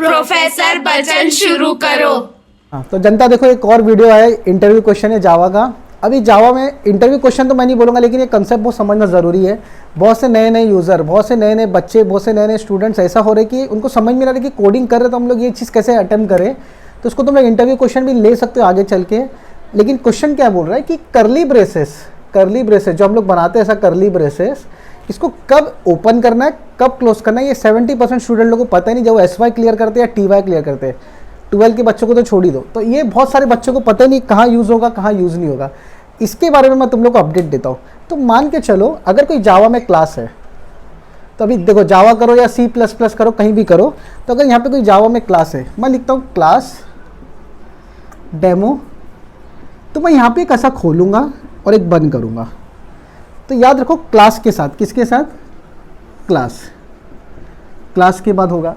Professor Bachchan शुरू करो। हाँ, तो जनता देखो एक और वीडियो है, इंटरव्यू क्वेश्चन है जावा का। अभी जावा में इंटरव्यू क्वेश्चन तो मैं नहीं बोलूँगा, लेकिन ये कंसेप्ट बहुत समझना ज़रूरी है। बहुत से नए नए यूज़र, बहुत से नए नए बच्चे, बहुत से नए नए स्टूडेंट्स ऐसा हो रहे कि उनको समझ में आ रहा है कि कोडिंग कर रहे तो हम लोग ये चीज़ कैसे अटेम्प्ट करें। तो उसको तुम इंटरव्यू क्वेश्चन भी ले सकते हो आगे चल के। लेकिन क्वेश्चन क्या बोल रहा है कि करली ब्रेसेस जो हम लोग बनाते हैं, ऐसा करली ब्रेसेस इसको कब ओपन करना है, कब क्लोज करना है, ये 70% स्टूडेंट लोगों को पता ही नहीं, जब SY क्लियर करते हैं या TY क्लियर करते हैं। 12 के बच्चों को तो छोड़ ही दो, तो ये बहुत सारे बच्चों को पता ही नहीं कहाँ यूज़ होगा, कहाँ यूज़ नहीं होगा। इसके बारे में मैं तुम लोग को अपडेट देता हूँ। तो मान के चलो अगर कोई जावा में क्लास है, तो अभी देखो जावा करो या C++ करो, कहीं भी करो, तो अगर यहाँ पे कोई जावा में क्लास है, मैं लिखता हूँ क्लास डेमो, तो मैं यहाँ पे एक ऐसा खोलूँगा और एक बंद करूँगा। तो याद रखो क्लास के साथ, किसके साथ, क्लास के बाद होगा।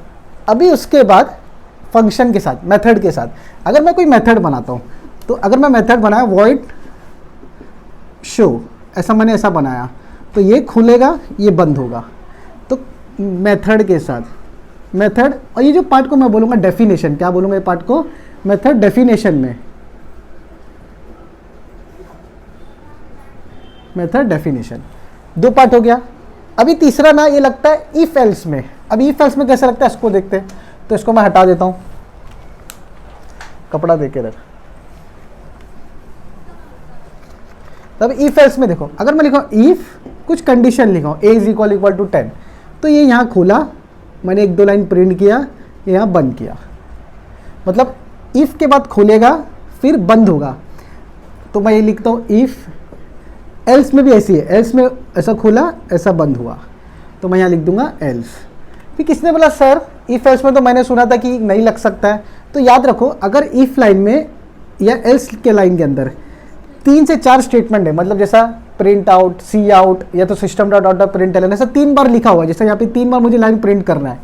अभी उसके बाद फंक्शन के साथ, मेथड के साथ। अगर मैं कोई मेथड बनाता हूँ, तो अगर मैं मेथड बनाया वॉइड शो, ऐसा मैंने ऐसा बनाया, तो ये खुलेगा, ये बंद होगा। तो मेथड के साथ मेथड, और ये जो पार्ट को मैं बोलूँगा डेफिनेशन, क्या बोलूँगा ये पार्ट को, मेथड डेफिनेशन में, मेथड डेफिनेशन, दो पार्ट हो गया। अभी तीसरा ना ये लगता है इफ एल्स में। अब इफ एल्स में कैसे लगता है इसको देखते हैं। तो इसको मैं हटा देता हूं, कपड़ा दे के रख। तब इफ एल्स में देखो, अगर मैं लिखा इफ कुछ कंडीशन लिखा हूं, a = 10, तो ये यहां खोला, मैंने 1-2 लाइन प्रिंट किया, ये यहां बंद किया। मतलब इफ के बाद खोलेगा फिर बंद होगा। तो मैं ये लिखता हूं इफ। एल्स में भी ऐसी है, एल्स में ऐसा खुला, ऐसा बंद हुआ, तो मैं यहाँ लिख दूंगा एल्स। फिर किसने बोला सर इफ एल्स में तो मैंने सुना था कि नहीं लग सकता है। तो याद रखो अगर इफ लाइन में या एल्स के लाइन के अंदर 3 से 4 स्टेटमेंट है, मतलब जैसा प्रिंट आउट, सी आउट, या तो system dot out println, ऐसा 3 बार लिखा हुआ है, जैसे यहाँ पे 3 बार मुझे लाइन प्रिंट करना है,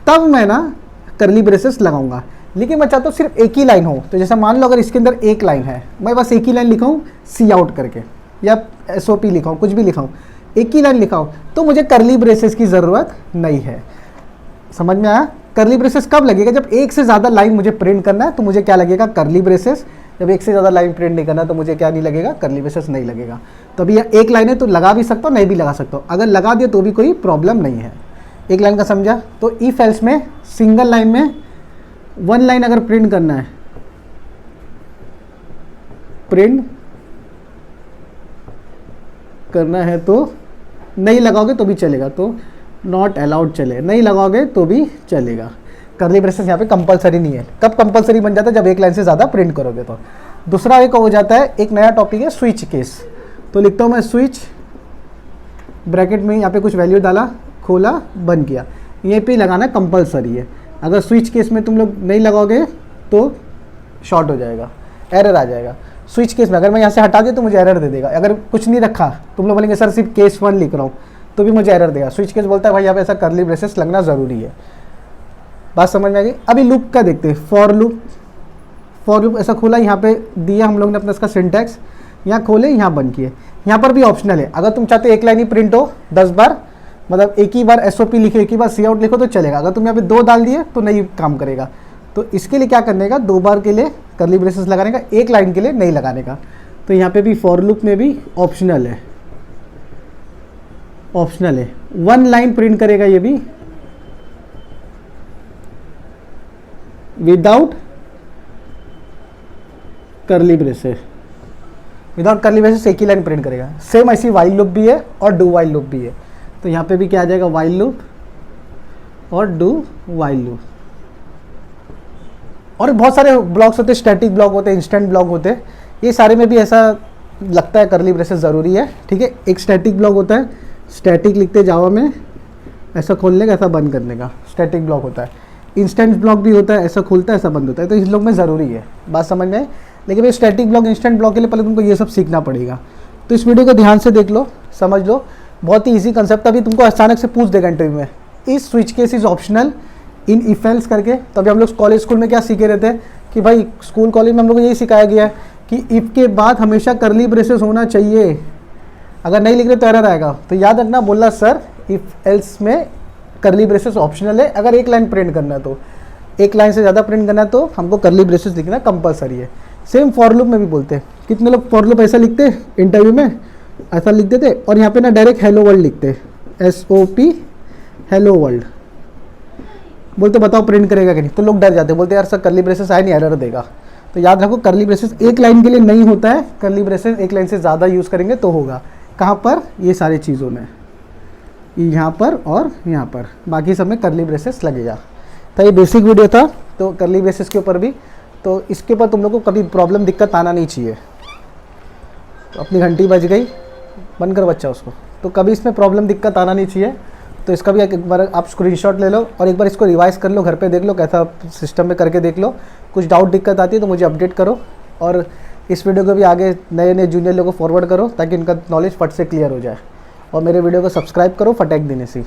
तब मैं ना करली ब्रेसेस लगाऊंगा। लेकिन मैं चाहता हूँ सिर्फ एक ही लाइन हो। तो जैसा मान लो अगर इसके अंदर एक लाइन है, मैं बस एक ही लाइन लिखा हूँ सी आउट करके, या SOP लिखा हूँ, कुछ भी लिखा हूँ, एक ही लाइन लिखा हूँ, तो मुझे करली ब्रेसेस की ज़रूरत नहीं है। समझ में आया? करली ब्रेसेस कब लगेगा, जब एक से ज़्यादा लाइन मुझे प्रिंट करना है, तो मुझे क्या लगेगा, करली ब्रेसेस। जब एक से ज़्यादा लाइन प्रिंट नहीं करना, तो मुझे क्या नहीं लगेगा, करली ब्रेसेस नहीं लगेगा। तो अभी एक लाइन है तो लगा भी सकता हूँ, नहीं भी लगा सकता हूँ। अगर लगा दिया तो भी कोई प्रॉब्लम नहीं है। एक लाइन का समझा? तो इफ एल्स में सिंगल लाइन में 1 लाइन अगर प्रिंट करना है, प्रिंट करना है, तो नहीं लगाओगे तो भी चलेगा, तो नॉट अलाउड चले, नहीं लगाओगे तो भी चलेगा। करली ब्रेसेस यहाँ पे कंपलसरी नहीं है। कब कंपलसरी बन जाता है, जब एक लाइन से ज़्यादा प्रिंट करोगे तो। दूसरा एक हो जाता है, एक नया टॉपिक है स्विच केस। तो लिखता हूँ मैं स्विच, ब्रैकेट में यहाँ पे कुछ वैल्यू डाला, खोला, बंद किया, ये पे लगाना कंपलसरी है। अगर स्विच केस में तुम लोग नहीं लगाओगे तो शॉर्ट हो जाएगा, एरर आ जाएगा। स्विच केस में अगर मैं यहाँ से हटा दिया तो मुझे एरर दे देगा। अगर कुछ नहीं रखा, तुम लोग बोलेंगे सर सिर्फ केस 1 लिख रहा हूँ, तो भी मुझे एरर देगा। स्विच केस बोलता है भाई यहाँ पे ऐसा करली ब्रेसेस लगना ज़रूरी है। बात समझ में आ गई? अभी लूप का देखते हैं, फॉर लूप ऐसा खोला, यहाँ पे दिया हम लोग ने अपना इसका सिंटैक्स, यहाँ खोले, यहाँ बंद किए। यहाँ पर भी ऑप्शनल है, अगर तुम चाहते हो एक लाइन ही प्रिंट हो 10 बार, मतलब एक ही बार SOP लिखो, एक ही बार सी आउट लिखो तो चलेगा। अगर तुम यहाँ पे 2 डाल दिए तो नहीं काम करेगा। तो इसके लिए क्या करने का, 2 बार के लिए करली ब्रेसेस लगाने का, एक लाइन के लिए नहीं लगाने का। तो यहाँ पे भी फॉर लूप में भी ऑप्शनल है, 1 लाइन प्रिंट करेगा ये भी, विदाउट करली ब्रेसेस। विदाउट करली ब्रेसेस एक ही लाइन प्रिंट करेगा। सेम ऐसी वाइल लूप भी है और डू वाइल लूप भी है। तो यहाँ पे भी क्या आ जाएगा, वाइल लूप और डू वाइल लूप। और बहुत सारे ब्लॉक्स होते हैं, स्टैटिक ब्लॉक होते हैं, इंस्टेंट ब्लॉक होते हैं। ये सारे में भी ऐसा लगता है करली ब्रेसेस ज़रूरी है। ठीक है, एक स्टैटिक ब्लॉक होता है, स्टैटिक लिखते हैं जावा में, ऐसा खोलने का, ऐसा बंद करने का स्टैटिक ब्लॉक होता है। इंस्टेंट ब्लॉक भी होता है, ऐसा खुलता है, ऐसा बंद होता है। तो इस लोग में ज़रूरी है, बात समझ में आए? लेकिन ये स्टैटिक ब्लॉक, इंस्टेंट ब्लॉक के लिए पहले तुमको ये सब सीखना पड़ेगा। तो इस वीडियो को ध्यान से देख लो, समझ लो, बहुत ही ईजी कंसेप्ट। अभी तुमको अचानक से पूछ देगा इंटरव्यू में, इस switch case is optional in if else करके। तभी हम लोग कॉलेज स्कूल में क्या सीखे रहते हैं कि भाई स्कूल कॉलेज में हम लोग को यही सिखाया गया है कि इफ के बाद हमेशा करली ब्रेसेस होना चाहिए। अगर नहीं लिख रहे तो एरर आएगा। तो याद रखना, बोला सर इफ एल्स में करली ब्रेसेस ऑप्शनल है अगर एक लाइन प्रिंट करना है तो। एक लाइन से ज़्यादा प्रिंट करना है तो हमको करली ब्रेसेस लिखना कंपलसरी है। सेम फॉर लूप में भी बोलते हैं, कितने लोग फॉर लूप ऐसा लिखते हैं इंटरव्यू में, ऐसा लिख देते और यहाँ पे ना डायरेक्ट हेलो वर्ल्ड लिखते, SOP हेलो वर्ल्ड, बोलते बताओ प्रिंट करेगा कि नहीं, तो लोग डर जाते, बोलते यार सर करली ब्रेसेस आए नहीं, एरर देगा। तो याद रखो करली ब्रेसेस एक लाइन के लिए नहीं होता है, करली ब्रेसेस एक लाइन से ज़्यादा यूज़ करेंगे तो होगा। कहाँ पर, ये सारी चीज़ों में, यहाँ पर और यहाँ पर, बाकी सब में करली ब्रेसेस लगेगा। तो ये बेसिक वीडियो था तो करली ब्रेसेस के ऊपर भी, तो इसके ऊपर तुम लोग को कभी प्रॉब्लम दिक्कत आना नहीं चाहिए। तो अपनी घंटी बज गई, बंद कर बच्चा उसको, तो कभी इसमें प्रॉब्लम दिक्कत आना नहीं चाहिए। तो इसका भी एक बार आप स्क्रीनशॉट ले लो और एक बार इसको रिवाइज़ कर लो, घर पे देख लो, कैसा सिस्टम में करके देख लो। कुछ डाउट दिक्कत आती है तो मुझे अपडेट करो, और इस वीडियो को भी आगे नए नए जूनियर लोगों को फॉरवर्ड करो ताकि इनका नॉलेज फट से क्लियर हो जाए। और मेरे वीडियो को सब्सक्राइब करो फटेक देने से।